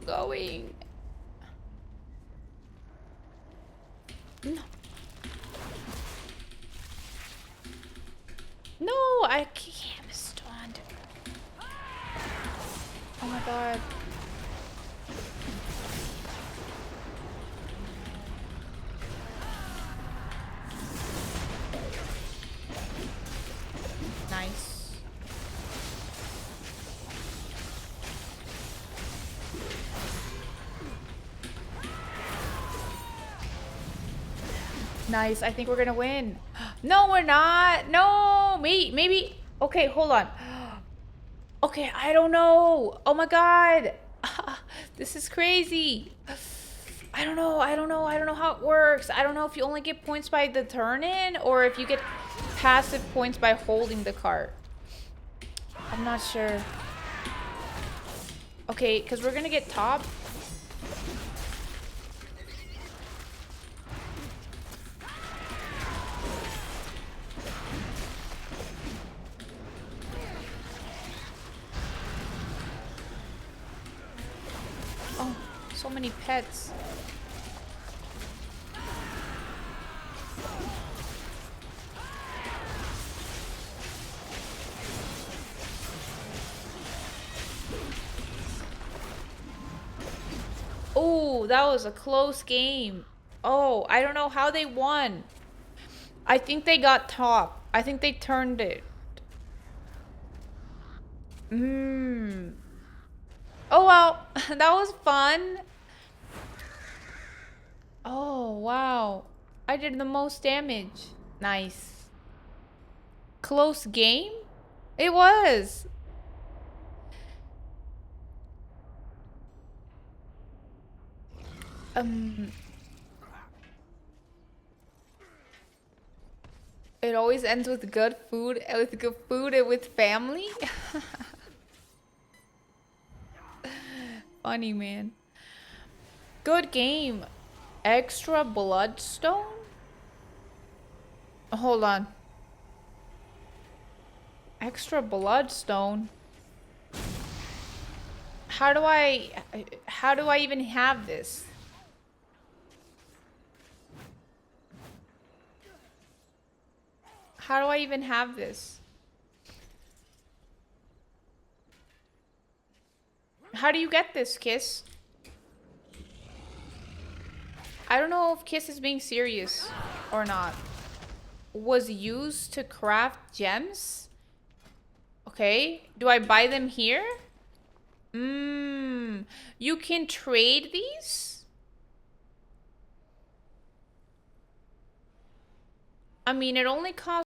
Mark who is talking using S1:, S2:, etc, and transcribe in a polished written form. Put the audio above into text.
S1: going? No. No, I can't stand. Oh my god. Nice. Nice. I think we're gonna win. No, we're not. No, maybe. Okay, hold on. Okay, I don't know. Oh my god. This is crazy. I don't know. I don't know. I don't know how it works. I don't know if you only get points by the turn in or if you get passive points by holding the cart. I'm not sure. Okay, because we're gonna get top. Oh, so many pets. Oh, that was a close game. Oh, I don't know how they won. I think they got top. I think they turned it. Hmm. Oh well, that was fun. Oh, wow. I did the most damage. Nice. Close game? It was. Um, it always ends with good food, and with family. Funny, man. Good game. Extra bloodstone? Hold on. Extra bloodstone? How do I even have this? How do I even have this? How do you get this, Kiss? I don't know if Kiss is being serious or not. Was used to craft gems? Okay. Do I buy them here? Mmm. You can trade these? I mean, it only costs